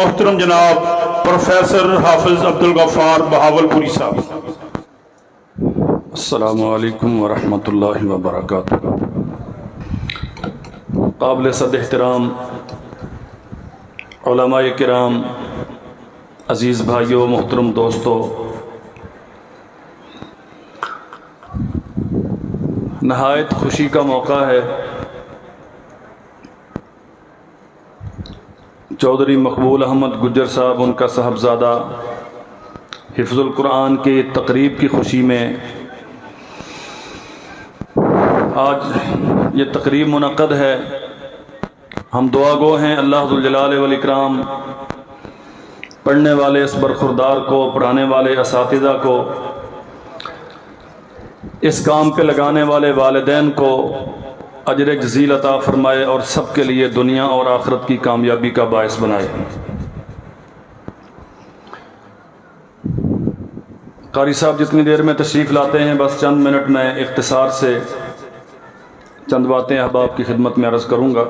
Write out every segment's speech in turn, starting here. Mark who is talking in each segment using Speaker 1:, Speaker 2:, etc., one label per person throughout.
Speaker 1: محترم جناب پروفیسر حافظ عبدل غفار بہاولپوری صاحب۔
Speaker 2: السلام علیکم ورحمۃ اللہ وبرکاتہ۔ قابل صد احترام علماء کرام، عزیز بھائیوں، محترم دوستو، نہایت خوشی کا موقع ہے چودھری مقبول احمد گجر صاحب، ان کا صاحبزادہ، حفظ القرآن کی تقریب کی خوشی میں آج یہ تقریب منعقد ہے۔ ہم دعا گو ہیں اللہ ذوالجلال والاکرام پڑھنے والے اس برخوردار کو، پڑھانے والے اساتذہ کو، اس کام پہ لگانے والے والدین کو اجر جزیل عطا فرمائے اور سب کے لیے دنیا اور آخرت کی کامیابی کا باعث بنائے۔ قاری صاحب جتنی دیر میں تشریف لاتے ہیں، بس چند منٹ میں اختصار سے چند باتیں احباب کی خدمت میں عرض کروں گا۔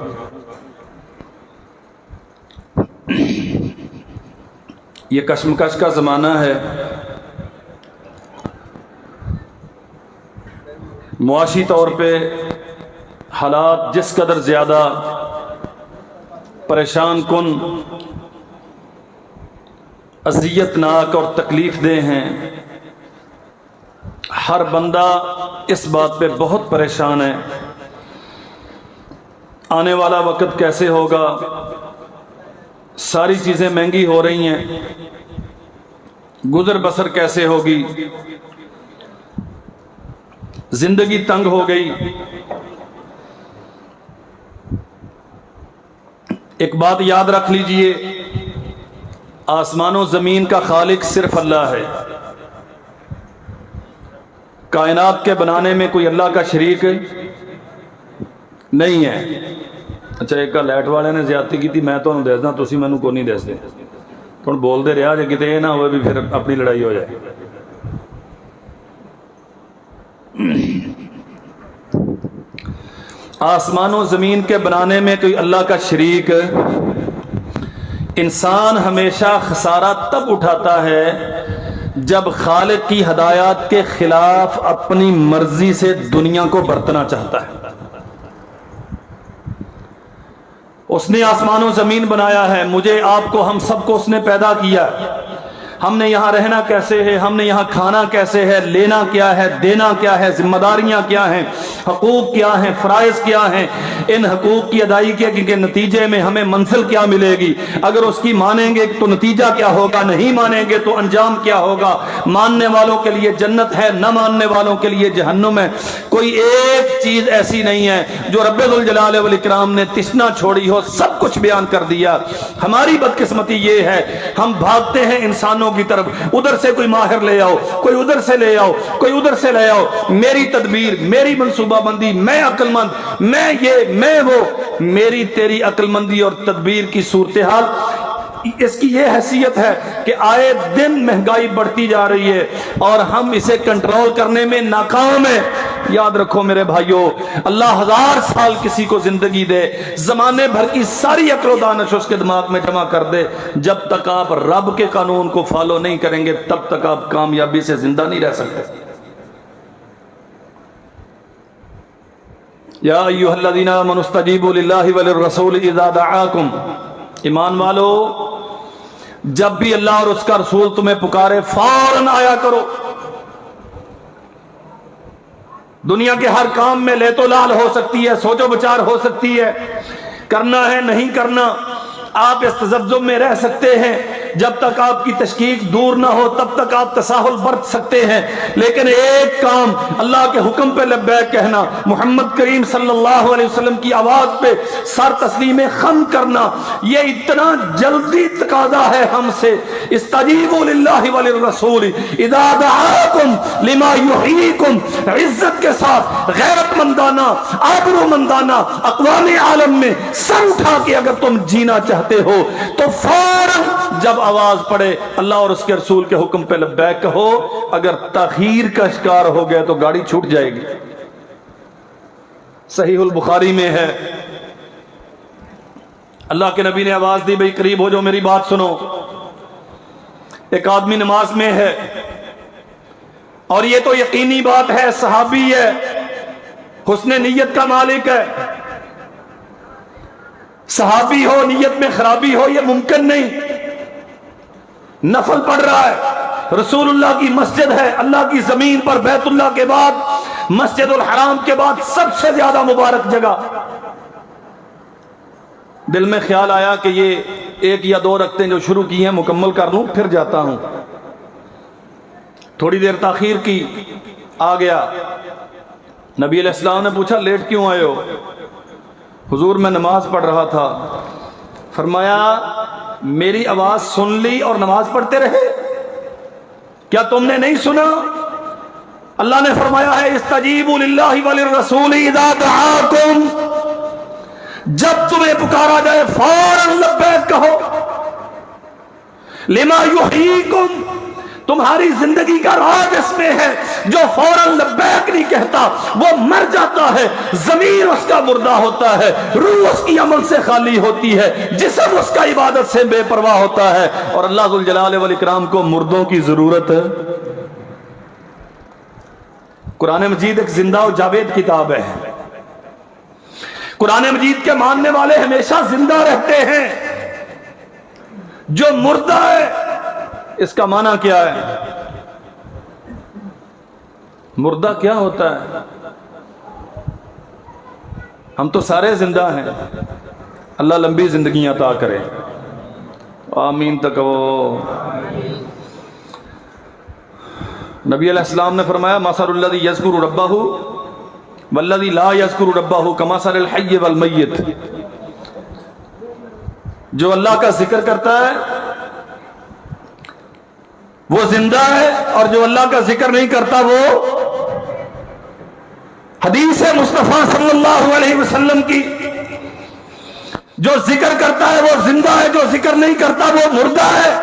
Speaker 2: یہ کشمکش کا زمانہ ہے، معاشی طور پہ حالات جس قدر زیادہ پریشان کن، اذیت ناک اور تکلیف دہ ہیں۔ ہر بندہ اس بات پہ بہت پریشان ہے، آنے والا وقت کیسے ہوگا، ساری چیزیں مہنگی ہو رہی ہیں، گزر بسر کیسے ہوگی، زندگی تنگ ہو گئی۔ ایک بات یاد رکھ لیجئے، آسمان و زمین کا خالق صرف اللہ ہے۔ کائنات کے بنانے میں کوئی اللہ کا شریک نہیں ہے۔ اچھا، ایک لائٹ والے نے زیادتی کی تھی، میں تو انہوں دسدا، تسی مینوں کو نہیں دسدے، ہن بول دے رہا جے کتے یہ نہ ہوئے بھی پھر اپنی لڑائی ہو جائے۔ آسمان و زمین کے بنانے میں کوئی اللہ کا شریک، انسان ہمیشہ خسارہ تب اٹھاتا ہے جب خالق کی ہدایات کے خلاف اپنی مرضی سے دنیا کو برتنا چاہتا ہے۔ اس نے آسمان و زمین بنایا ہے، مجھے آپ کو، ہم سب کو اس نے پیدا کیا۔ ہم نے یہاں رہنا کیسے ہے، ہم نے یہاں کھانا کیسے ہے، لینا کیا ہے، دینا کیا ہے، ذمہ داریاں کیا ہیں، حقوق کیا ہیں، فرائض کیا ہیں، ان حقوق کی ادائیگی کے نتیجے میں ہمیں منزل کیا ملے گی، اگر اس کی مانیں گے تو نتیجہ کیا ہوگا، نہیں مانیں گے تو انجام کیا ہوگا، ماننے والوں کے لیے جنت ہے، نہ ماننے والوں کے لیے جہنم ہے۔ کوئی ایک چیز ایسی نہیں ہے جو رب ذوالجلال والاکرام نے تشنا چھوڑی ہو، سب کچھ بیان کر دیا۔ ہماری بدقسمتی یہ ہے، ہم بھاگتے ہیں انسانوں کی طرف، ادھر سے کوئی ماہر لے آؤ، کوئی ادھر سے لے آؤ، کوئی ادھر سے لے آؤ، میری تدبیر، میری منصوبہ بندی، میں عقل مند، میں یہ، میں وہ۔ میری تیری عقل مندی اور تدبیر کی صورتحال اس کی یہ حیثیت ہے کہ آئے دن مہنگائی بڑھتی جا رہی ہے اور ہم اسے کنٹرول کرنے میں ناکام ہیں۔ یاد رکھو میرے بھائیوں، اللہ 1000 سال کسی کو زندگی دے، زمانے بھر کی ساری عقل و دانش اس کے دماغ میں جمع کر دے، جب تک آپ رب کے قانون کو فالو نہیں کریں گے تب تک آپ کامیابی سے زندہ نہیں رہ سکتے۔ یا ایھا الذین آمنوا استجیبوا للہ وللرسول اذا دعاکم، ایمان والو جب بھی اللہ اور اس کا رسول تمہیں پکارے فوراً آیا کرو۔ دنیا کے ہر کام میں لے تو لال ہو سکتی ہے، سوچو بچار ہو سکتی ہے، کرنا ہے نہیں کرنا، آپ اس تذبذب میں رہ سکتے ہیں، جب تک آپ کی تشکیک دور نہ ہو تب تک آپ تساہل برت سکتے ہیں، لیکن ایک کام، اللہ کے حکم پہ لبیک کہنا، محمد کریم صلی اللہ علیہ وسلم کی آواز پہ سر تسلیم خم کرنا، یہ اتنا جلدی تقاضا ہے ہم سے۔ استجیبوا للہ وللرسول اذا دعاکم لما یحییکم، عزت کے ساتھ، غیرت مندانہ، آبرو مندانہ، اقوام عالم میں سر اٹھا کے اگر تم جینا چاہتے ہو تو فوراً جب آواز پڑے اللہ اور اس کے رسول کے حکم پہ لبیک کہو۔ اگر تاخیر کا شکار ہو گیا تو گاڑی چھوٹ جائے گی۔ صحیح البخاری میں ہے، اللہ کے نبی نے آواز دی بھئی قریب ہو جو میری بات سنو. ایک آدمی نماز میں ہے اور یہ تو یقینی بات ہے صحابی ہے, حسن نیت کا مالک ہے. صحابی ہو نیت میں خرابی ہو یہ ممکن نہیں. نفل پڑھ رہا ہے, رسول اللہ کی مسجد ہے, اللہ کی زمین پر بیت اللہ کے بعد مسجد الحرام کے بعد سب سے زیادہ مبارک جگہ. دل میں خیال آیا کہ یہ 1 یا 2 رکعتیں جو شروع کی ہیں مکمل کر لوں پھر جاتا ہوں. تھوڑی دیر تاخیر کی, آ گیا. نبی علیہ السلام نے پوچھا لیٹ کیوں آئے ہو؟ حضور میں نماز پڑھ رہا تھا. فرمایا میری آواز سن لی اور نماز پڑھتے رہے؟ کیا تم نے نہیں سنا؟ اللہ نے فرمایا ہے استجیبوا للہ وللرسول اذا دعاکم, جب تمہیں پکارا جائے فوراً لبیک کہو. لما یحییکم, تمہاری زندگی کا راز اس میں ہے. جو فوراً لبیک نہیں کہتا وہ مر جاتا ہے, زمین اس کا مردہ ہوتا ہے, روح اس کی عمل سے خالی ہوتی ہے, جسم اس کا عبادت سے بے پرواہ ہوتا ہے. اور اللہ ذوالجلال والاکرام کو مردوں کی ضرورت ہے. قرآن مجید ایک زندہ و جاوید کتاب ہے. قرآن مجید کے ماننے والے ہمیشہ زندہ رہتے ہیں. جو مردہ ہے اس کا معنی کیا ہے؟ مردہ کیا ہوتا ہے؟ ہم تو سارے زندہ ہیں. اللہ لمبی زندگی عطا کرے, آمین تکو. نبی علیہ السلام نے فرمایا مثل الذی یذکر ربہ والذی لا یذکر ربہ کمثل الحی والمیت. جو اللہ کا ذکر کرتا ہے وہ زندہ ہے, اور جو اللہ کا ذکر نہیں کرتا وہ. حدیث مصطفیٰ صلی اللہ علیہ وسلم کی, جو ذکر کرتا ہے وہ زندہ ہے, جو ذکر نہیں کرتا وہ مردہ ہے.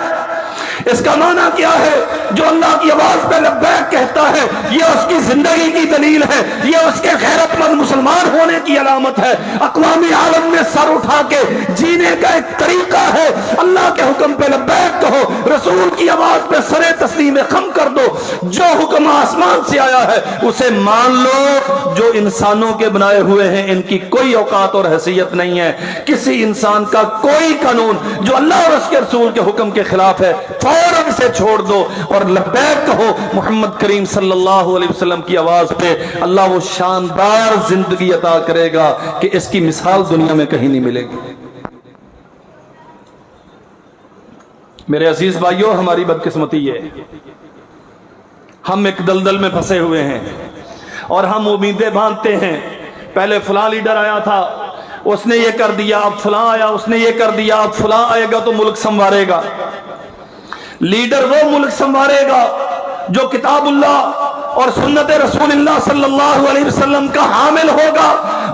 Speaker 2: اس کا معنی کیا ہے؟ جو اللہ کی آواز پہ لبیک کہتا ہے یہ اس کی زندگی کی دلیل ہے, یہ اس کے غیرت مند مسلمان ہونے کی علامت ہے. اقوام عالم میں سر اٹھا کے جینے کا ایک طریقہ ہے. اللہ کے حکم پہ لبیک کہو, رسول کی آواز پہ سر تسلیم خم کر دو. جو حکم آسمان سے آیا ہے اسے مان لو. جو انسانوں کے بنائے ہوئے ہیں ان کی کوئی اوقات اور حیثیت نہیں ہے. کسی انسان کا کوئی قانون جو اللہ اور اس کے رسول کے حکم کے خلاف ہے فوراً سے چھوڑ دو اور لبیک کہو. محمد کریم صلی اللہ علیہ وسلم کی آواز پہ اللہ وہ شاندار زندگی عطا کرے گا کہ اس کی مثال دنیا میں کہیں نہیں ملے گی. میرے عزیز بھائیوں, ہماری بدقسمتی ہے ہم ایک دلدل میں پھنسے ہوئے ہیں اور ہم امیدیں باندھتے ہیں. پہلے فلاں لیڈر آیا تھا اس نے یہ کر دیا, اب فلاں آیا اس نے یہ کر دیا, اب فلاں آئے گا تو ملک سنوارے گا. لیڈر وہ ملک سنوارے گا جو کتاب اللہ اور سنت رسول اللہ صلی اللہ علیہ وسلم کا حامل ہوگا,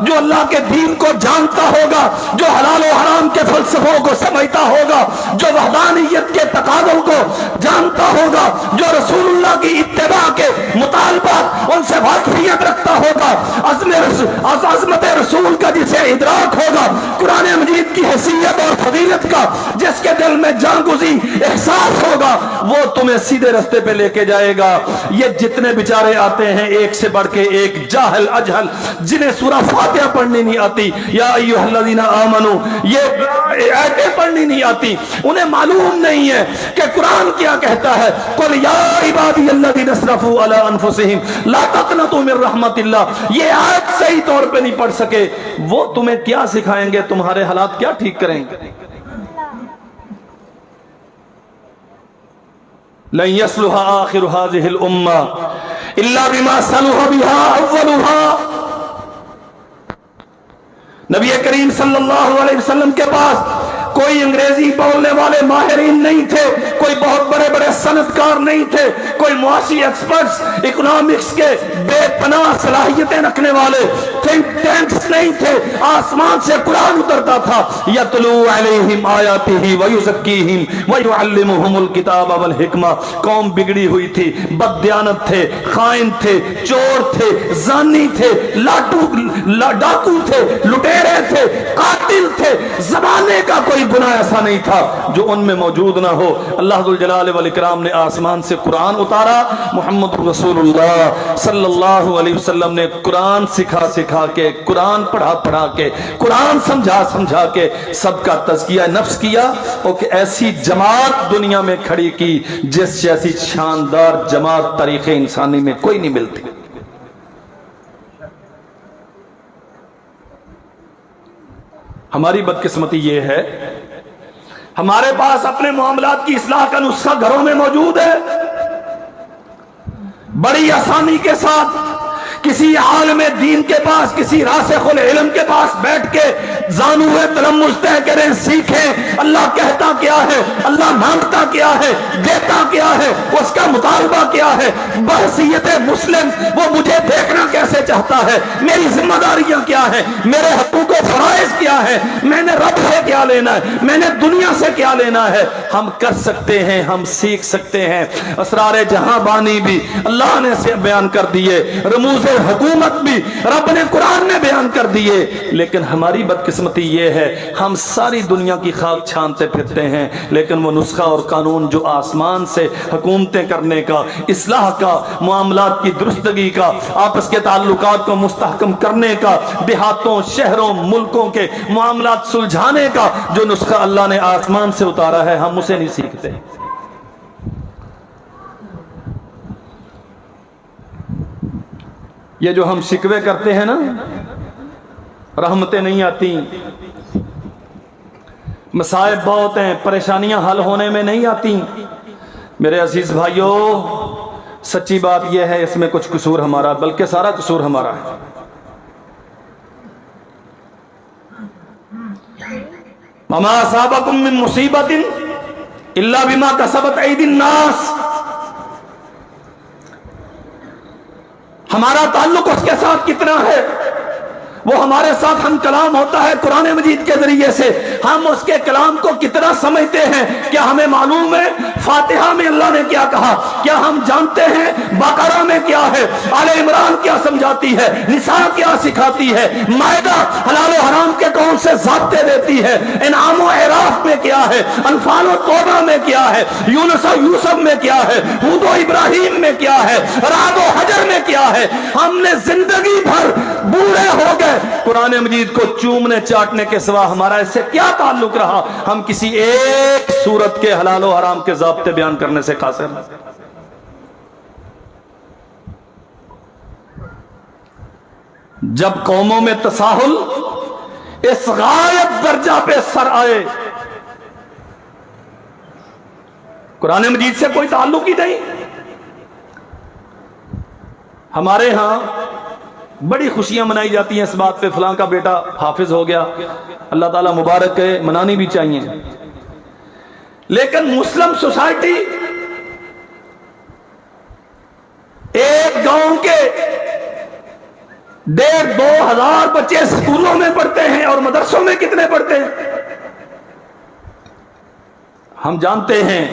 Speaker 2: جو اللہ کے دین کو جانتا ہوگا, جو حلال و حرام کے فلسفوں کو سمجھتا ہوگا, جو وحدانیت کے تقاضوں کو جانتا ہوگا, جو رسول اللہ کی اتباع کے مطالبات ان سے واقفیت رکھتا ہوگا, عظمت رسول کا جسے ادراک ہوگا, قرآن مجید کی حیثیت اور فضیلت کا جس کے دل میں جانگزی احساس ہوگا, وہ تمہیں سیدھے رستے پہ لے کے جائے گا. یہ جتنے بیچارے آتے ہیں ایک سے بڑھ کے ایک, جاہل اجہل, جنہیں سورہ فاتحہ پڑھنی نہیں آتی, یا ایھا الذین آمنو یہ آیتیں پڑھنی نہیں آتی, انہیں معلوم نہیں ہے کہ قرآن کیا کہتا ہے. قل یا عبادی الذین اسرفوا علی انفسہم لا تقنطوا من رحمت اللہ. یہ آیت صحیح طور پہ نہیں پڑھ سکے, وہ تمہیں کیا سکھائیں گے, تمہارے حالات کیا ٹھیک کریں گے. لن يصلح آخر هذه الأمة إلا بما صلح بها أولها. نبی کریم صلی اللہ علیہ وسلم کے پاس کوئی انگریزی بولنے والے ماہرین نہیں تھے, کوئی بہت بڑے بڑے صنعتکار نہیں تھے, کوئی معاشی ایکسپرٹس اکنامکس کے بے پناہ صلاحیتیں رکھنے والے تھنک ٹینکس نہیں تھے. آسمان سے قرآن اترتا تھا, یتلو علیہم آیاتہ ویزکیہم ویعلمہم الکتاب والحکمہ. قوم بگڑی ہوئی تھی, بددیانت تھے, خائن تھے, چور تھے, زانی تھے, ڈاکو تھے, لٹیرے تھے, قاتل عادل تھے، زمانے کا کوئی گناہ ایسا نہیں تھا جو ان میں موجود نہ ہو۔ اللہ ذوالجلال والاکرام نے آسمان سے قرآن اتارا، محمد رسول اللہ صلی اللہ علیہ وسلم نے قرآن سکھا سکھا کے، قرآن پڑھا پڑھا کے، قرآن سمجھا سمجھا کے سب کا تزکیہ نفس کیا، اور کہ ایسی جماعت دنیا میں کھڑی کی جس جیسی شاندار جماعت تاریخ انسانی میں کوئی نہیں ملتی۔ ہماری بدقسمتی یہ ہے ہمارے پاس اپنے معاملات کی اصلاح کا نسخہ گھروں میں موجود ہے، بڑی آسانی کے ساتھ کسی عالم دین کے پاس، کسی راسخ العلم کے پاس بیٹھ کے زانوے تلمس طے کریں، سیکھیں اللہ کہتا کیا ہے، اللہ مانگتا کیا ہے، دیتا کیا ہے، اس کا مطالبہ کیا ہے، بحیثیت مسلم وہ مجھے دیکھنا کیسے چاہتا ہے، میری ذمہ داریاں کیا ہیں، میرے حقوق و فرائض کیا ہے، میں نے رب سے کیا لینا ہے، میں نے دنیا سے کیا لینا ہے، ہم کر سکتے ہیں، ہم سیکھ سکتے ہیں۔ اسرار جہاں بانی بھی اللہ نے سے بیان کر دیے، رموز حکومت بھی رب نے قرآن میں بیان کر دیے، لیکن ہماری بدقسمتی یہ ہے ہم ساری دنیا کی خاک چھانتے پھرتے ہیں، لیکن وہ نسخہ اور قانون جو آسمان سے حکومتیں کرنے کا، اصلاح کا، معاملات کی درستگی کا، آپس کے تعلقات کو مستحکم کرنے کا، دیہاتوں، شہروں، ملکوں کے معاملات سلجھانے کا جو نسخہ اللہ نے آسمان سے اتارا ہے، ہم اسے نہیں سیکھتے۔ یہ جو ہم شکوے کرتے ہیں نا، رحمتیں نہیں آتی، مصائب بہت ہیں، پریشانیاں حل ہونے میں نہیں آتی، میرے عزیز بھائیوں سچی بات یہ ہے اس میں کچھ قصور ہمارا، بلکہ سارا قصور ہمارا ہے۔ وما اصابکم من مصیبت الا بما کسبت ایدی الناس، ہمارا تعلق اس کے ساتھ کتنا ہے، وہ ہمارے ساتھ ہم کلام ہوتا ہے قرآن مجید کے ذریعے سے، ہم اس کے کلام کو کتنا سمجھتے ہیں، کیا ہمیں معلوم ہے فاتحہ میں اللہ نے کیا کہا، کیا ہم جانتے ہیں بقرہ میں کیا ہے، آل عمران کیا سمجھاتی ہے، نساء کیا سکھاتی ہے، مائدہ حلال و حرام کے کون سے ضابطے دیتی ہے، انعام و اعراف میں کیا ہے، انفال و توبہ میں کیا ہے، یونس و یوسف میں کیا ہے، ہود و ابراہیم میں کیا ہے، رعد و حجر میں کیا ہے، ہم نے زندگی بھر بوڑھے ہو گئے قرآن مجید کو چومنے چاٹنے کے سوا ہمارا اس سے کیا تعلق رہا، ہم کسی ایک سورت کے حلال و حرام کے ضابطے بیان کرنے سے قاصر ہیں۔ جب قوموں میں تساہل اس غائب درجہ پہ سر آئے، قرآن مجید سے کوئی تعلق ہی نہیں۔ ہمارے ہاں بڑی خوشیاں منائی جاتی ہیں اس بات پہ فلاں کا بیٹا حافظ ہو گیا، اللہ تعالیٰ مبارک ہے، منانی بھی چاہیے، لیکن مسلم سوسائٹی ایک گاؤں کے 1,500-2,000 بچے اسکولوں میں پڑھتے ہیں، اور مدرسوں میں کتنے پڑھتے ہیں ہم جانتے ہیں۔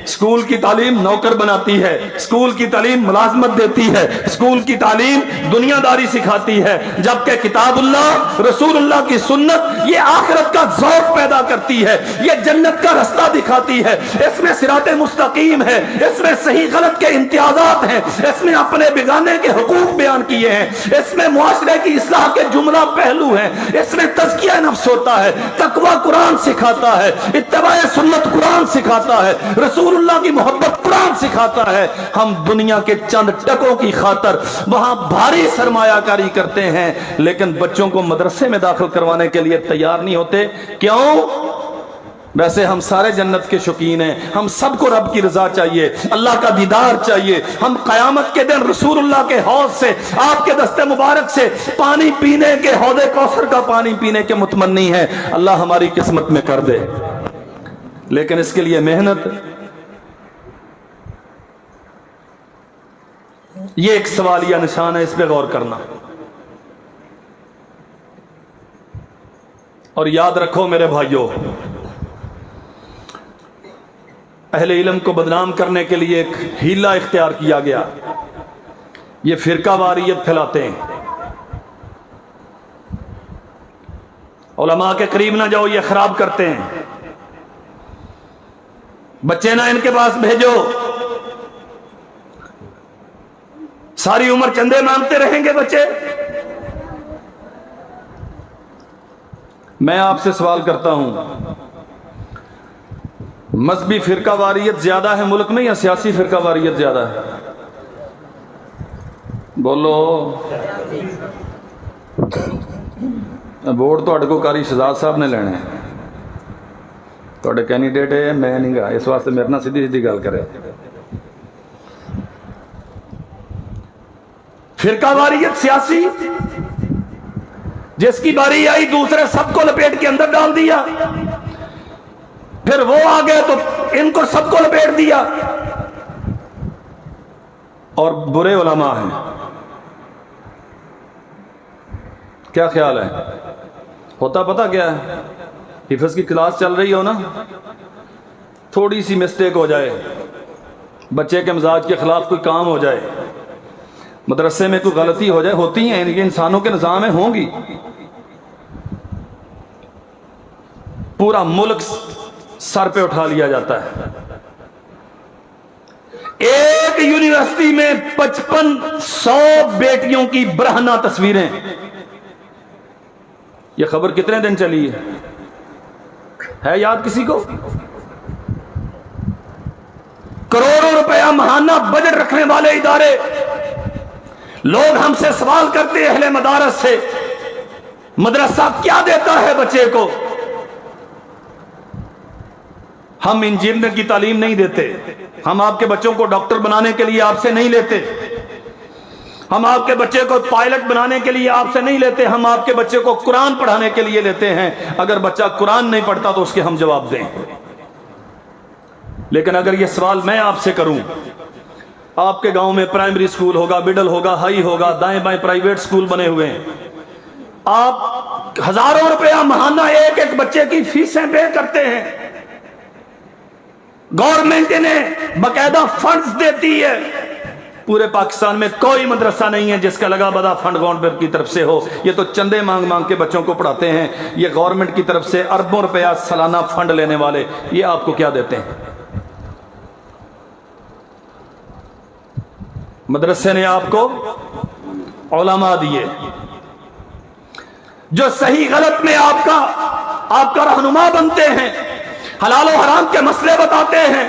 Speaker 2: اسکول کی تعلیم نوکر بناتی ہے، اسکول کی تعلیم ملازمت دیتی ہے، اسکول کی تعلیم دنیا داری سکھاتی ہے، جبکہ کتاب اللہ، رسول اللہ کی سنت یہ آخرت کا ذوق پیدا کرتی ہے، یہ جنت کا رستہ دکھاتی ہے، اس میں صراط مستقیم ہے، اس میں صحیح غلط کے امتیازات ہیں، اس میں اپنے بیگانے کے حقوق بیان کیے ہیں، اس میں معاشرے کی اصلاح کے جملہ پہلو ہیں، اس میں تزکیہ نفس ہوتا ہے، تقوی قرآن سکھاتا ہے، اتباع سنت قرآن سکھاتا ہے، رسول اللہ کی محبت قرآن سکھاتا ہے۔ ہم دنیا کے چند ٹکوں کی خاطر وہاں بھاری سرمایہ کاری کرتے ہیں، لیکن بچوں کو مدرسے میں داخل کروانے کے لیے تیار نہیں ہوتے۔ کیوں؟ ویسے ہم سارے جنت کے شوقین ہیں، ہم سب کو رب کی رضا چاہیے، اللہ کا دیدار چاہیے، ہم قیامت کے دن رسول اللہ کے حوض سے، آپ کے دست مبارک سے پانی پینے کے، حوض کوثر کا پانی پینے کے متمنی ہیں، اللہ ہماری قسمت میں کر دے، لیکن اس کے لیے محنت۔ یہ ایک سوالیہ نشان ہے، اس پہ غور کرنا، اور یاد رکھو میرے بھائیوں، اہل علم کو بدنام کرنے کے لیے ایک ہیلہ اختیار کیا گیا، یہ فرقہ واریت پھیلاتے ہیں، علماء کے قریب نہ جاؤ، یہ خراب کرتے ہیں. بچے نہ ان کے پاس بھیجو، ساری عمر چندے مانگتے رہیں گے بچے. میں آپ سے سوال کرتا ہوں، مذہبی فرقہ واریت زیادہ ہے ملک میں یا سیاسی فرقہ واریت زیادہ ہے؟ بولو. ووٹ تو قاری شہزاد صاحب نے لینے ہیں، تھوڑے کینڈیڈیٹ ہے، میں نہیں گا، اس واسطے میرے نہ سیدھی سیدھی گل کرے. فرقہ واریت سیاسی، جس کی باری آئی دوسرے سب کو لپیٹ کے اندر ڈال دیا، پھر وہ آ گئے تو ان کو سب کو لپیٹ دیا. اور برے علماء ہیں. کیا خیال ہے؟ ہوتا پتہ کیا ہے؟ حفظ کی کلاس چل رہی ہو نا، تھوڑی سی مسٹیک ہو جائے، بچے کے مزاج کے خلاف کوئی کام ہو جائے، مدرسے میں کوئی غلطی ہو جائے، ہوتی ہیں، یہ انسانوں کے نظام میں ہوں گی، پورا ملک سر پہ اٹھا لیا جاتا ہے. ایک یونیورسٹی میں 5500 بیٹیوں کی برہنہ تصویریں. یہ خبر کتنے دن چلی ہے یاد کسی کو؟ کروڑوں روپیہ ماہانہ بجٹ رکھنے والے ادارے. لوگ ہم سے سوال کرتے اہل مدارس سے، مدرسہ کیا دیتا ہے بچے کو؟ ہم انجینئر کی تعلیم نہیں دیتے، ہم آپ کے بچوں کو ڈاکٹر بنانے کے لیے آپ سے نہیں لیتے، ہم آپ کے بچے کو پائلٹ بنانے کے لیے آپ سے نہیں لیتے، ہم آپ کے بچے کو قرآن پڑھانے کے لیے لیتے ہیں. اگر بچہ قرآن نہیں پڑھتا تو اس کے ہم جواب دیں. لیکن اگر یہ سوال میں آپ سے کروں، آپ کے گاؤں میں پرائمری سکول ہوگا، مڈل ہوگا، ہائی ہوگا، دائیں بائیں پرائیویٹ سکول بنے ہوئے ہیں، آپ ہزاروں روپیہ ماہانہ ایک ایک بچے کی فیسیں پے کرتے ہیں، گورنمنٹ انہیں باقاعدہ فنڈز دیتی ہے. پورے پاکستان میں کوئی مدرسہ نہیں ہے جس کا لگا بدا فنڈ گورنمنٹ کی طرف سے ہو. یہ تو چندے مانگ مانگ کے بچوں کو پڑھاتے ہیں. یہ گورنمنٹ کی طرف سے اربوں روپیہ سالانہ فنڈ لینے والے، یہ آپ کو کیا دیتے ہیں؟ مدرسے نے آپ کو علماء دیے جو صحیح غلط میں آپ کا رہنما بنتے ہیں، حلال و حرام کے مسئلے بتاتے ہیں،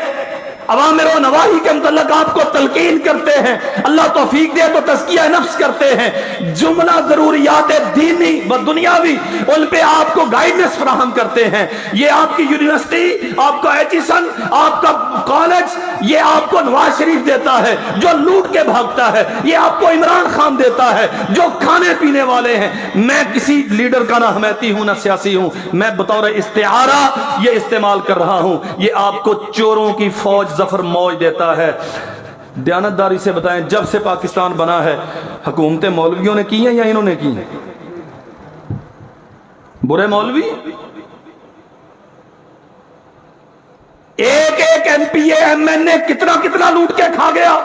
Speaker 2: اوامر و نواہی کے متعلق آپ کو تلقین کرتے ہیں، اللہ توفیق دے تو تزکیہ نفس کرتے ہیں، جملہ ضروریات دینی و دنیاوی ان پہ آپ کو گائیڈنس فراہم کرتے ہیں. یہ آپ کی یونیورسٹی، آپ کا ایجوکیشن، آپ کا کالج، یہ آپ کو نواز شریف دیتا ہے جو لوٹ کے بھاگتا ہے، یہ آپ کو عمران خان دیتا ہے جو کھانے پینے والے ہیں. میں کسی لیڈر کا نہ حمیتی ہوں نہ سیاسی ہوں، میں بطور استعارہ یہ استعمال کر رہا ہوں. یہ آپ کو چوروں کی فوج ظفر موج دیتا ہے. دیانتداری سے بتائیں، جب سے پاکستان بنا ہے حکومتیں مولویوں نے کی ہیں یا انہوں نے کی ہیں؟ برے مولوی ایک ایک M P A M N A کتنا لوٹ کے کھا گیا،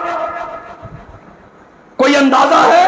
Speaker 2: کوئی اندازہ ہے؟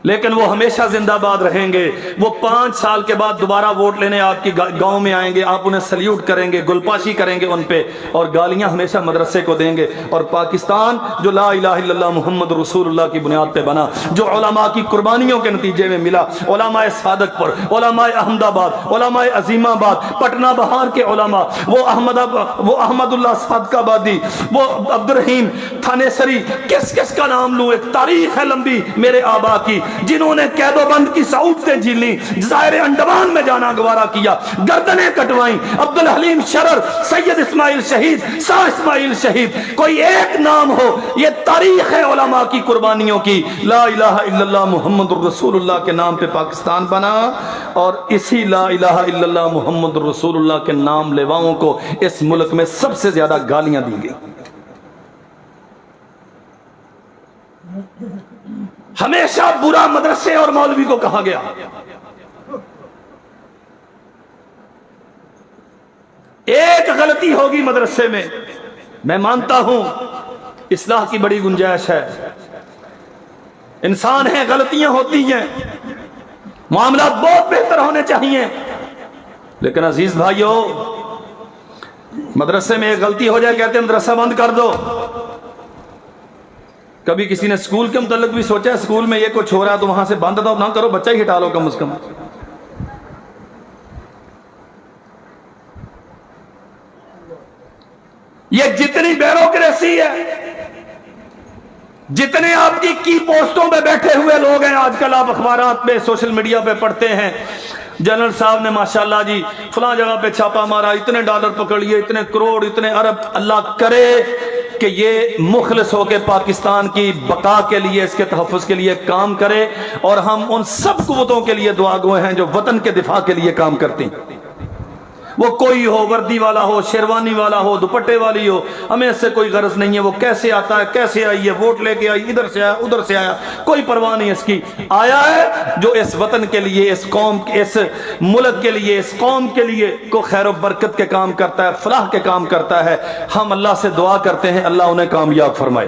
Speaker 2: لیکن وہ ہمیشہ زندہ باد رہیں گے. وہ 5 سال کے بعد دوبارہ ووٹ لینے آپ کی گاؤں میں آئیں گے، آپ انہیں سلیوٹ کریں گے، گلپاشی کریں گے ان پہ، اور گالیاں ہمیشہ مدرسے کو دیں گے. اور پاکستان جو لا الہ الا اللہ محمد رسول اللہ کی بنیاد پہ بنا، جو علماء کی قربانیوں کے نتیجے میں ملا، علماء صادق پر، علماء احمد آباد، علماء عظیم آباد، پٹنہ بہار کے علماء، وہ احمد اللہ صادق آبادی، وہ عبد الرحیم تھانیسری، کس کا نام لوں، ایک تاریخ ہے لمبی میرے آبا کی، جنہوں نے قید و بند کی سعودتیں جھیلی، جزائر انڈمان میں جانا گوارا کیا، گردنیں کٹوائیں. عبد الحلیم شرر، سید اسماعیل شہید، شاہ اسماعیل شہید، کوئی ایک نام ہو. یہ تاریخ ہے علماء کی قربانیوں کی. لا الہ الا اللہ محمد رسول اللہ کے نام پہ پاکستان بنا، اور اسی لا الہ الا اللہ محمد رسول اللہ کے نام لیواؤں کو اس ملک میں سب سے زیادہ گالیاں دی گئی. ہمیشہ برا مدرسے اور مولوی کو کہا گیا. ایک غلطی ہوگی مدرسے میں، میں مانتا ہوں اصلاح کی بڑی گنجائش ہے، انسان ہیں، غلطیاں ہوتی ہیں، معاملات بہت بہتر ہونے چاہیے. لیکن عزیز بھائیو، مدرسے میں ایک غلطی ہو جائے کہتے ہیں مدرسہ بند کر دو. کبھی کسی نے اسکول کے متعلق بھی سوچا ہے اسکول میں یہ کچھ ہو رہا ہے تو وہاں سے بند تو نہ کرو، بچہ ہی ہٹا لو کم از کم. یہ جتنی بیوروکریسی ہے، جتنے آپ کی پوسٹوں پہ بیٹھے ہوئے لوگ ہیں، آج کل آپ اخبارات پہ سوشل میڈیا پہ پڑھتے ہیں جنرل صاحب نے ماشاءاللہ جی فلاں جگہ پہ چھاپا مارا، اتنے ڈالر پکڑ لیے، اتنے کروڑ، اتنے ارب. اللہ کرے کہ یہ مخلص ہو کے پاکستان کی بقا کے لیے، اس کے تحفظ کے لیے کام کرے، اور ہم ان سب قوتوں کے لیے دعا گو ہیں جو وطن کے دفاع کے لیے کام کرتی ہیں. وہ کوئی ہو، وردی والا ہو، شیروانی والا ہو، دوپٹے والی ہو، ہمیں اس سے کوئی غرض نہیں ہے وہ کیسے آتا ہے، کیسے آئی ہے، ووٹ لے کے آئی، ادھر سے آیا ادھر سے آیا، کوئی پرواہ نہیں اس کی. آیا ہے جو اس وطن کے لیے، اس قوم، اس ملک کے لیے، اس قوم کے لیے کو خیر و برکت کے کام کرتا ہے، فلاح کے کام کرتا ہے. ہم اللہ سے دعا کرتے ہیں اللہ انہیں کامیاب فرمائے.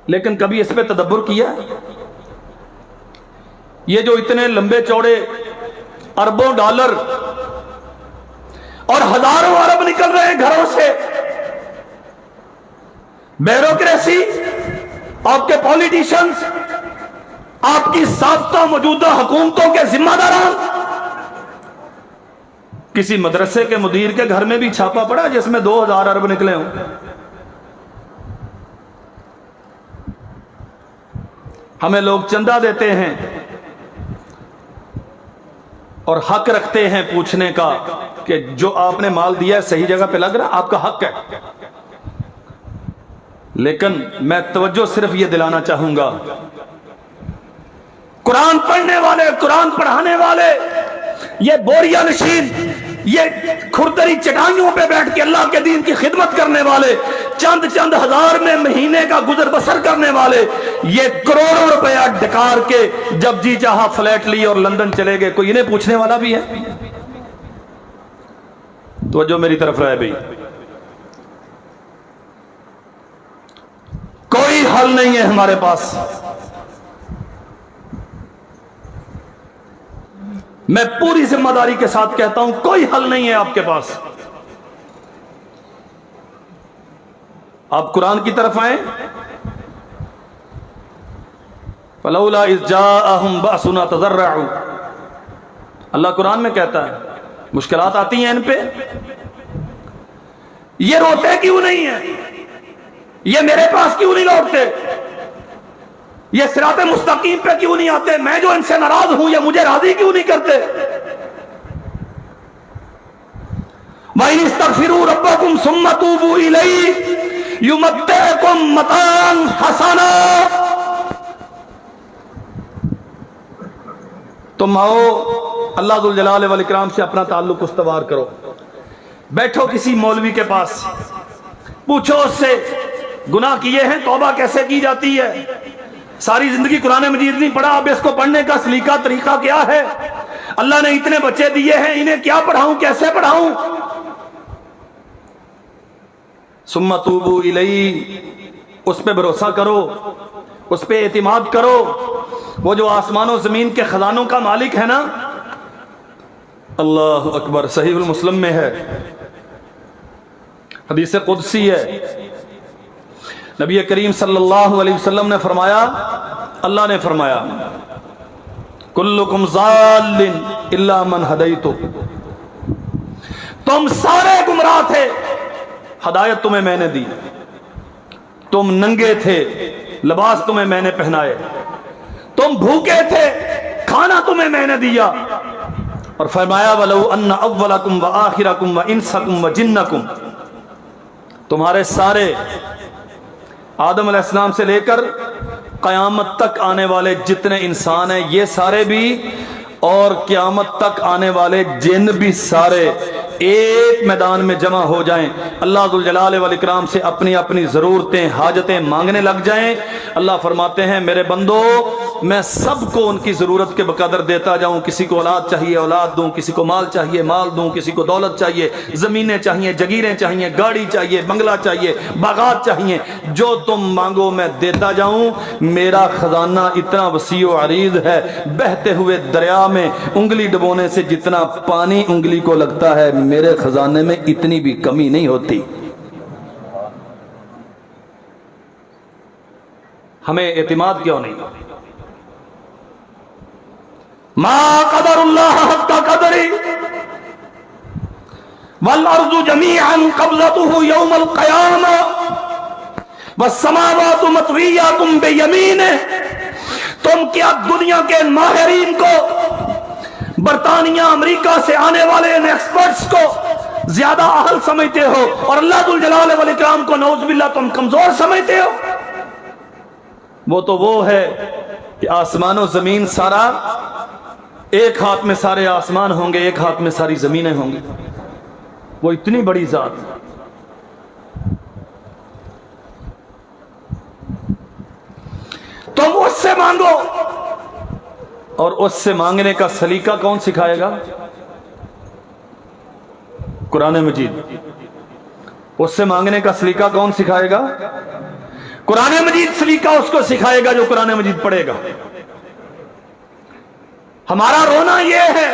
Speaker 2: لیکن کبھی اس پہ تدبر کیا؟ یہ جو اتنے لمبے چوڑے اربوں ڈالر اور ہزاروں ارب نکل رہے ہیں گھروں سے، بیوروکریسی، آپ کے پولیٹیشنز، آپ کی سابقہ موجودہ حکومتوں کے ذمہ داران. کسی مدرسے کے مدیر کے گھر میں بھی چھاپا پڑا جس میں 2000 ارب نکلے ہوں. ہمیں لوگ چندہ دیتے ہیں اور حق رکھتے ہیں پوچھنے کا کہ جو آپ نے مال دیا ہے صحیح جگہ پہ لگ رہا، آپ کا حق ہے. لیکن میں توجہ صرف یہ دلانا چاہوں گا، قرآن پڑھنے والے، قرآن پڑھانے والے، یہ بوریا نشین، یہ کھردری چٹائیوں پہ بیٹھ کے اللہ کے دین کی خدمت کرنے والے، چند ہزار میں مہینے کا گزر بسر کرنے والے، یہ کروڑوں روپیہ ڈکار کے جب جی چاہا فلیٹ لی اور لندن چلے گئے، کوئی انہیں پوچھنے والا بھی ہے؟ توجہ میری طرف رہے بھائی، کوئی حل نہیں ہے ہمارے پاس. میں پوری ذمہ داری کے ساتھ کہتا ہوں کوئی حل نہیں ہے آپ کے پاس. آپ قرآن کی طرف آئیں. فلولا اذ جاءہم بأسنا تضرعوا، اللہ قرآن میں کہتا ہے مشکلات آتی ہیں ان پہ، یہ روتے کیوں نہیں ہیں، یہ میرے پاس کیوں نہیں لوٹتے، یہ صراط مستقیم پہ کیوں نہیں آتے، میں جو ان سے ناراض ہوں یہ مجھے راضی کیوں نہیں کرتے. وَإِنِ اسْتَغْفِرُوا رَبَّكُمْ ثُمَّ تُوبُوا إِلَيْهِ يُمَتِّعْكُمْ مَتَاعًا حَسَنًا. تم آؤ اللہ ذوالجلال والاکرام سے اپنا تعلق استوار کرو، بیٹھو کسی مولوی کے پاس، پوچھو اس سے گناہ کیے ہیں توبہ کیسے کی جاتی ہے، ساری زندگی قرآن مجید نہیں پڑھا، اب اس کو پڑھنے کا سلیقہ طریقہ کیا ہے، اللہ نے اتنے بچے دیے ہیں انہیں کیا پڑھاؤں، کیسے پڑھاؤں. ثم توبوا الیہ، اس پہ بھروسہ کرو، اس پہ اعتماد کرو. وہ جو آسمان و زمین کے خزانوں کا مالک ہے نا، اللہ اکبر، صحیح المسلم میں ہے، حدیث قدسی ہے، نبی کریم صلی اللہ علیہ وسلم نے فرمایا، اللہ نے فرمایا کلکم ضال الا من ہدیت، تم سارے گمراہ تھے، ہدایت تمہیں میں نے دی. تم ننگے تھے، لباس تمہیں میں نے پہنائے. تم بھوکے تھے، کھانا تمہیں میں نے دیا. اور فرمایا وَلَوْ أَنَّ أَوَّلَكُمْ وَآخِرَكُمْ وَإِنسَكُمْ وَجِنَّكُمْ، تمہارے سارے آدم علیہ السلام سے لے کر قیامت تک آنے والے جتنے انسان ہیں یہ سارے بھی، اور قیامت تک آنے والے جن بھی سارے ایک میدان میں جمع ہو جائیں، اللہ ذوالجلال والاکرام سے اپنی اپنی ضرورتیں حاجتیں مانگنے لگ جائیں، اللہ فرماتے ہیں میرے بندو میں سب کو ان کی ضرورت کے بقدر دیتا جاؤں. کسی کو اولاد چاہیے اولاد دوں, کسی کو مال چاہیے مال دوں, کسی کو دولت چاہیے زمینیں چاہیے جگیریں چاہیے گاڑی چاہیے بنگلہ چاہیے باغات چاہیے, جو تم مانگو میں دیتا جاؤں. میرا خزانہ اتنا وسیع و عریض ہے, بہتے ہوئے دریا میں انگلی ڈبونے سے جتنا پانی انگلی کو لگتا ہے میرے خزانے میں اتنی بھی کمی نہیں ہوتی. ہمیں اعتماد کیوں نہیں؟ ما قدر اللہ حق قدری والارض جميعا قبضته يوم القیامہ والسماوات مطویات بیمینہ. تم کیا دنیا کے ماہرین کو, برطانیہ امریکہ سے آنے والے ان ایکسپرٹس کو زیادہ اہل سمجھتے ہو اور اللہ ذو الجلال والاکرام کو نعوذ باللہ تم کمزور سمجھتے ہو؟ وہ تو وہ ہے کہ آسمان و زمین سارا ایک ہاتھ میں سارے آسمان ہوں گے, ایک ہاتھ میں ساری زمینیں ہوں گی. وہ اتنی بڑی ذات. تم اس سے مانگو, اور اس سے مانگنے کا سلیقہ کون سکھائے گا؟ قرآن مجید. اس سے مانگنے کا سلیقہ کون سکھائے گا؟ قرآن مجید سلیقہ اس کو سکھائے گا جو قرآن مجید پڑھے گا. ہمارا رونا یہ ہے,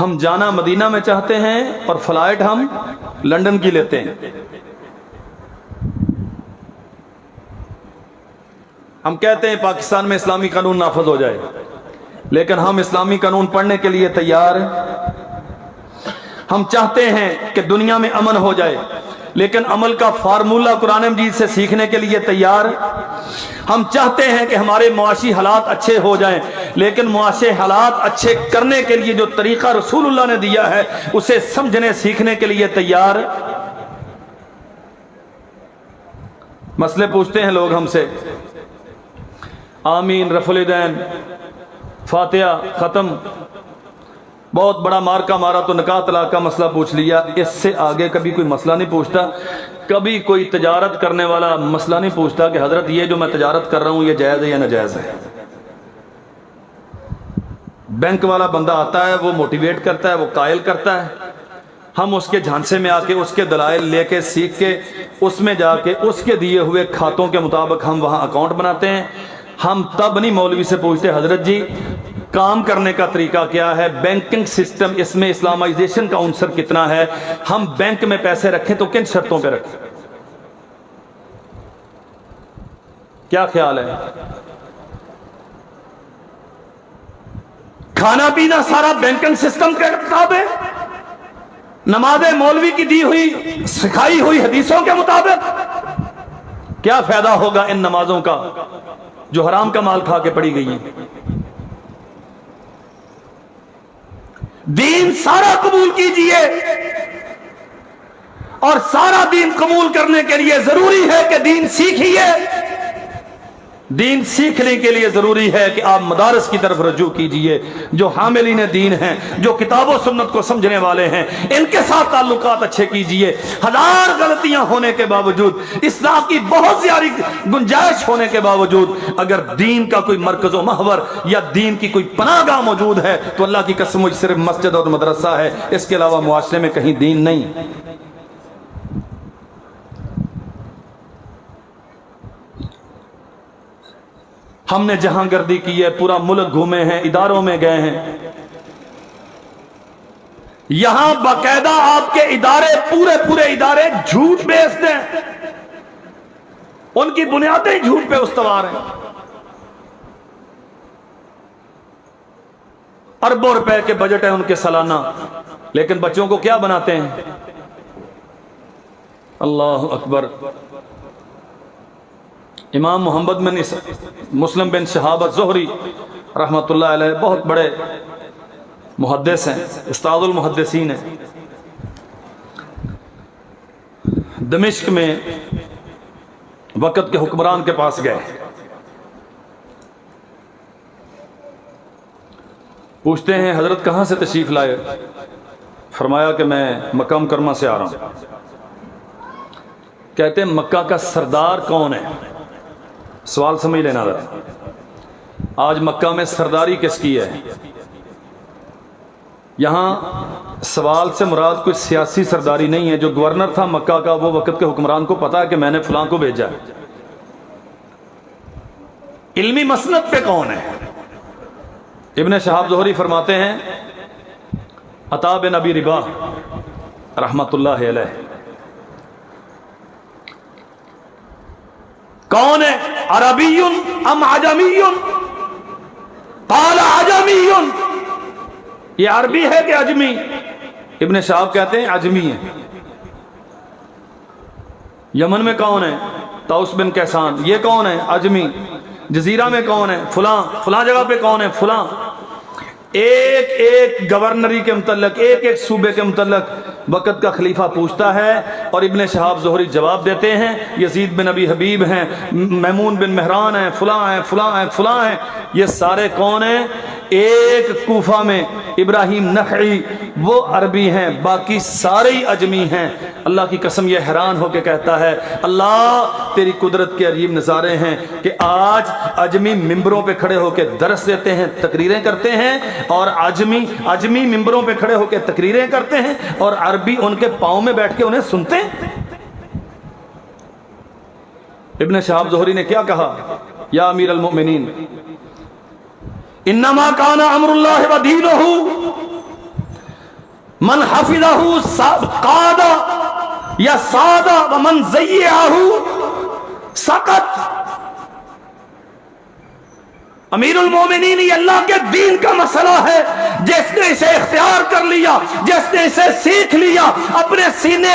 Speaker 2: ہم جانا مدینہ میں چاہتے ہیں اور فلائٹ ہم لندن کی لیتے ہیں. ہم کہتے ہیں پاکستان میں اسلامی قانون نافذ ہو جائے, لیکن ہم اسلامی قانون پڑھنے کے لیے تیار ہیں. ہم چاہتے ہیں کہ دنیا میں امن ہو جائے, لیکن عمل کا فارمولہ قرآن مجید سے سیکھنے کے لیے تیار. ہم چاہتے ہیں کہ ہمارے معاشی حالات اچھے ہو جائیں, لیکن معاشی حالات اچھے کرنے کے لیے جو طریقہ رسول اللہ نے دیا ہے اسے سمجھنے سیکھنے کے لیے تیار. مسئلے پوچھتے ہیں لوگ ہم سے, آمین رفع الیدین فاتحہ ختم, بہت بڑا مارکا مارا تو نکاح طلاق کا مسئلہ پوچھ لیا, اس سے آگے کبھی کوئی مسئلہ نہیں پوچھتا. کبھی کوئی تجارت کرنے والا مسئلہ نہیں پوچھتا کہ حضرت یہ جو میں تجارت کر رہا ہوں یہ جائز ہے یا ناجائز ہے. بینک والا بندہ آتا ہے, وہ موٹیویٹ کرتا ہے, وہ قائل کرتا ہے, ہم اس کے جھانسے میں آ کے اس کے دلائل لے کے سیکھ کے اس میں جا کے اس کے دیے ہوئے کھاتوں کے مطابق ہم وہاں اکاؤنٹ بناتے ہیں. ہم تب نہیں مولوی سے پوچھتے حضرت جی کام کرنے کا طریقہ کیا ہے, بینکنگ سسٹم اس میں اسلامائزیشن کا عنصر کتنا ہے, ہم بینک میں پیسے رکھیں تو کن شرطوں پہ رکھیں, کیا خیال ہے؟ کھانا پینا سارا بینکنگ سسٹم کے کتاب ہے, نمازیں مولوی کی دی ہوئی سکھائی ہوئی حدیثوں کے مطابق. کیا فائدہ ہوگا ان نمازوں کا جو حرام کا مال کھا کے پڑی گئی ہیں؟ دین سارا قبول کیجئے, اور سارا دین قبول کرنے کے لیے ضروری ہے کہ دین سیکھیے. دین سیکھنے کے لیے ضروری ہے کہ آپ مدارس کی طرف رجوع کیجئے. جو حاملین دین ہیں, جو کتاب و سنت کو سمجھنے والے ہیں, ان کے ساتھ تعلقات اچھے کیجئے. ہزار غلطیاں ہونے کے باوجود, اصلاح کی بہت زیادہ گنجائش ہونے کے باوجود, اگر دین کا کوئی مرکز و محور یا دین کی کوئی پناہ گاہ موجود ہے تو اللہ کی قسم مجھ صرف مسجد اور مدرسہ ہے, اس کے علاوہ معاشرے میں کہیں دین نہیں. ہم نے جہاں گردی کی ہے, پورا ملک گھومے ہیں, اداروں میں گئے ہیں, یہاں باقاعدہ آپ کے ادارے پورے ادارے جھوٹ بیچتے ہیں, ان کی بنیادیں جھوٹ پہ استوار ہیں. اربوں روپے کے بجٹ ہے ان کے سالانہ, لیکن بچوں کو کیا بناتے ہیں؟ اللہ اکبر. امام محمد بن مسلم بن شہاب الزہری رحمۃ اللہ علیہ بہت بڑے محدث ہیں, استاد المحدثین ہیں. دمشق میں وقت کے حکمران کے پاس گئے, پوچھتے ہیں حضرت کہاں سے تشریف لائے؟ فرمایا کہ میں مکہ مکرمہ سے آ رہا ہوں. کہتے ہیں مکہ کا سردار کون ہے؟ سوال سمجھ لینا ذرا، آج مکہ میں سرداری کس کی ہے؟ یہاں سوال سے مراد کوئی سیاسی سرداری نہیں ہے. جو گورنر تھا مکہ کا وہ وقت کے حکمران کو پتا ہے کہ میں نے فلاں کو بھیجا ہے. علمی مسند پہ کون ہے؟ ابن شہاب زہری فرماتے ہیں عطا بن ابی رباح رحمت اللہ علیہ کون ہے؟ عربی ام عجمی؟ قال عجمی. یہ عربی ہے کہ عجمی؟ ابن شہاب کہتے ہیں عجمی ہے. یمن میں کون ہے؟ طاؤس بن کیسان. یہ کون ہے؟ عجمی. جزیرہ میں کون ہے؟ فلاں. فلاں جگہ پہ کون ہے؟ فلاں. ایک ایک گورنری کے متعلق، ایک ایک صوبے کے متعلق وقت کا خلیفہ پوچھتا ہے اور ابن شہاب زہری جواب دیتے ہیں. یزید بن ابی حبیب ہیں، میمون بن مہران ہیں، فلاں ہیں، فلاں ہیں، فلاں ہیں. یہ سارے کون ہیں؟ ایک کوفہ میں ابراہیم نخعی وہ عربی ہیں، باقی سارے ہی عجمی ہیں. اللہ کی قسم یہ حیران ہو کے کہتا ہے اللہ تیری قدرت کے عجیب نظارے ہیں کہ آج عجمی ممبروں پہ کھڑے ہو کے درس دیتے ہیں، تقریریں کرتے ہیں، اور عجمی ممبروں پہ کھڑے ہو کے تقریریں کرتے ہیں اور عربی ان کے پاؤں میں بیٹھ کے انہیں سنتے ہیں. ابن شہاب زہری نے کیا کہا؟ یا امیر المؤمنین انما کان امر اللہ و دینہ من حفظہ قاد یا ساد ومن ضیعہ سقط. امیر المومنین یہ اللہ کے دین کا مسئلہ ہے. جس نے اسے اختیار کر لیا، جس نے اسے سیکھ لیا، اپنے سینے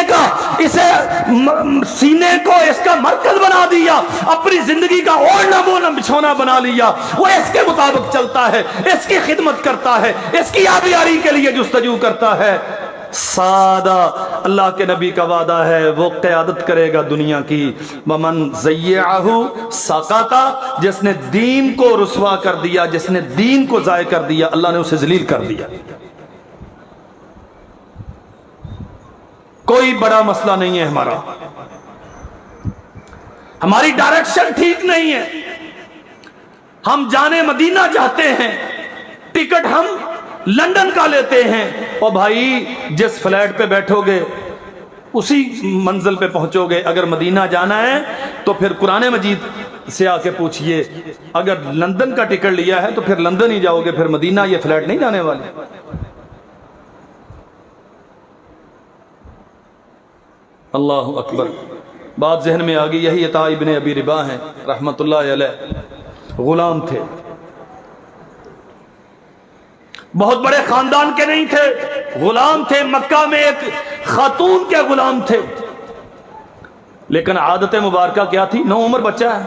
Speaker 2: کو اس کا مرکز بنا دیا، اپنی زندگی کا اوڑھنا بونا بچھونا بنا لیا، وہ اس کے مطابق چلتا ہے، اس کی خدمت کرتا ہے، اس کی آبیاری کے لیے جستجو کرتا ہے. سادہ اللہ کے نبی کا وعدہ ہے وہ قیادت کرے گا دنیا کی. ومن ضیعہ سقط، جس نے دین کو رسوا کر دیا، جس نے دین کو ضائع کر دیا، اللہ نے اسے ذلیل کر دیا. کوئی بڑا مسئلہ نہیں ہے ہمارا، ہماری ڈائریکشن ٹھیک نہیں ہے. ہم جانے مدینہ چاہتے ہیں، ٹکٹ ہم لندن کا لیتے ہیں. اور بھائی جس فلائٹ پہ بیٹھو گے اسی منزل پہ پہنچو گے. اگر مدینہ جانا ہے تو پھر قرآن مجید سے آ کے پوچھئے. اگر لندن کا ٹکٹ لیا ہے تو پھر لندن ہی جاؤ گے، پھر مدینہ یہ فلائٹ نہیں جانے والی. اللہ اکبر. بات ذہن میں آ گئی. یہی عطا ابن ابی رباح ہیں رحمت اللہ علیہ. غلام تھے، بہت بڑے خاندان کے نہیں تھے، غلام تھے. مکہ میں ایک خاتون کے غلام تھے، لیکن عادت مبارکہ کیا تھی؟ 9 عمر بچہ ہے.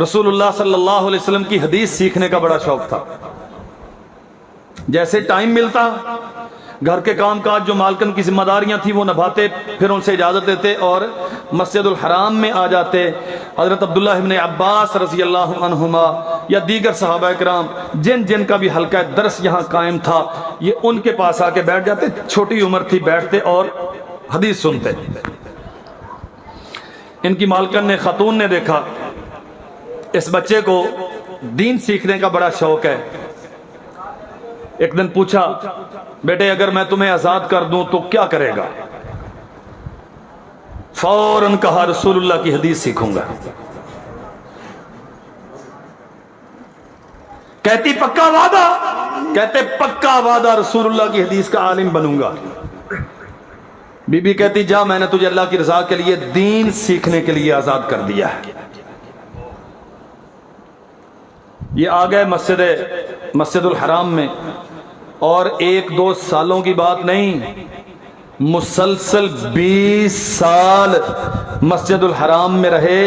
Speaker 2: رسول اللہ صلی اللہ علیہ وسلم کی حدیث سیکھنے کا بڑا شوق تھا. جیسے ٹائم ملتا گھر کے کام کاج جو مالکن کی ذمہ داریاں تھیں وہ نبھاتے، پھر ان سے اجازت دیتے اور مسجد الحرام میں آ جاتے. حضرت عبداللہ ابن عباس رضی اللہ عنہما یا دیگر صحابہ کرام جن جن کا بھی حلقہ درس یہاں قائم تھا، یہ ان کے پاس آ کے بیٹھ جاتے. چھوٹی عمر تھی، بیٹھتے اور حدیث سنتے. ان کی مالکن نے، خاتون نے دیکھا اس بچے کو دین سیکھنے کا بڑا شوق ہے. ایک دن پوچھا بیٹے اگر میں تمہیں آزاد کر دوں تو کیا کرے گا؟ فوراً کہا رسول اللہ کی حدیث سیکھوں گا. کہتی پکا وعدہ؟ کہتے پکا وعدہ رسول اللہ کی حدیث کا عالم بنوں گا. بی بی کہتی جا میں نے تجھے اللہ کی رضا کے لیے دین سیکھنے کے لیے آزاد کر دیا ہے. یہ آ گئے مسجد الحرام میں اور 1-2 سالوں کی بات نہیں، مسلسل 20 سال مسجد الحرام میں رہے،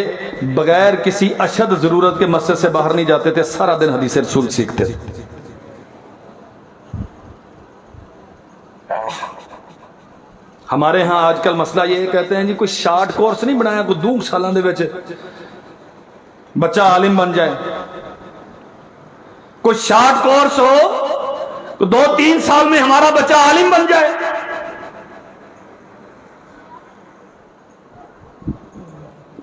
Speaker 2: بغیر کسی اشد ضرورت کے مسجد سے باہر نہیں جاتے تھے. سارا دن حدیث رسول سیکھتے تھے. ہمارے ہاں آج کل مسئلہ یہ کہتے ہیں جی کوئی شارٹ کورس نہیں بنایا، کوئی 2 سالوں دے وچ بچہ عالم بن جائے. کوئی شارٹ کورس ہو تو 2-3 سال میں ہمارا بچہ عالم بن جائے.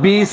Speaker 2: 20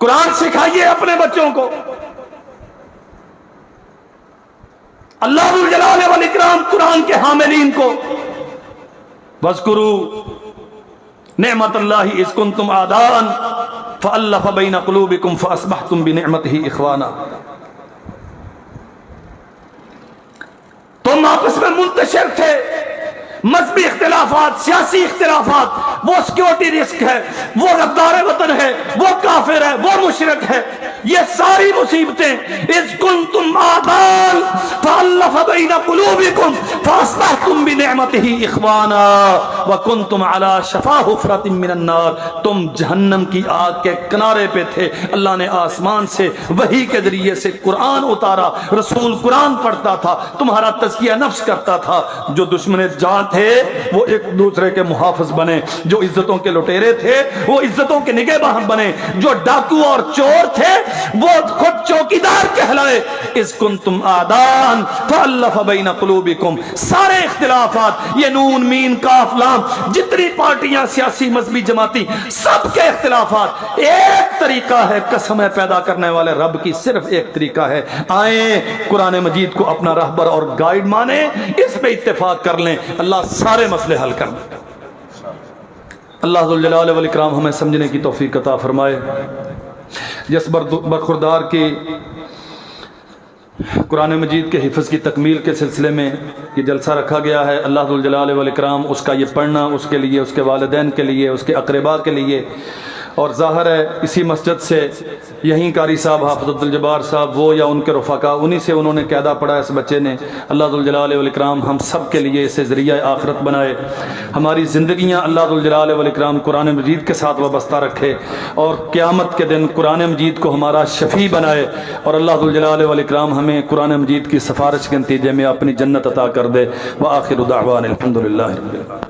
Speaker 2: قرآن سکھائیے اپنے بچوں کو. اللہ ذو الجلال والاکرام قرآن کے حاملین کو وَاذْكُرُوا نعمت اللہ اذ کنتم اعداء فألف بین قلوبکم فاصبحتم بنعمتہ اخوانا. تم آپس میں منتشر تھے، مذہبی اختلافات، سیاسی اختلافات، وہ سیکیورٹی رسک ہے، وہ غدار وطن ہے، وہ کافر ہے، وہ مشرک ہے، یہ ساری مصیبتیں اذ کنتم اعداء فألف بین قلوبکم فاصبحتم بنعمتہ اخوانا وکنتم علی شفا حفرۃ من النار. تم جہنم کی آگ کے کنارے پہ تھے، اللہ نے آسمان سے وحی کے ذریعے سے قرآن اتارا، رسول قرآن پڑھتا تھا، تمہارا تزکیہ نفس کرتا تھا. جو دشمن جان تھے وہ ایک دوسرے کے محافظ بنے، جو عزتوں کے لٹیرے تھے وہ عزتوں کے نگہبان بنے، جو ڈاکو اور چور تھے وہ خود چوکیدار کہلائے. اذ کنتم اعداء فالف بین قلوبکم. سارے اختلافات، یہ نون مین کاف لام، جتنی پارٹیاں سیاسی مذہبی جماعتی، سب کے اختلافات، ایک طریقہ ہے قسم ہے پیدا کرنے والے رب کی، صرف ایک طریقہ ہے. آئیں قرآن مجید کو اپنا رہبر اور گائیڈ مانیں، اس پہ اتفاق کر لیں، اللہ سارے مسئلے حل کر دیں. اللہ ذو الجلال والاکرام ہمیں سمجھنے کی توفیق عطا فرمائے. جس برخوردار کی قرآن مجید کے حفظ کی تکمیل کے سلسلے میں یہ جلسہ رکھا گیا ہے، اللہ ذو الجلال والاکرام اس کا یہ پڑھنا اس کے لیے، اس کے والدین کے لیے، اس کے اقربا کے لیے، اور ظاہر ہے اسی مسجد سے یہیں قاری صاحب حافظ عبدالجبار صاحب وہ یا ان کے رفقا، انہی سے انہوں نے قاعدہ پڑھا اس بچے نے. اللہ ذو الجلال والاکرام ہم سب کے لیے اسے ذریعہ آخرت بنائے. ہماری زندگیاں اللہ ذو الجلال والاکرام قرآن مجید کے ساتھ وابستہ رکھے، اور قیامت کے دن قرآن مجید کو ہمارا شفیع بنائے، اور اللہ ذو الجلال والاکرام ہمیں قرآن مجید کی سفارش کے نتیجے میں اپنی جنت عطا کر دے. وآخر دعوانا الحمدللہ رب العالمین.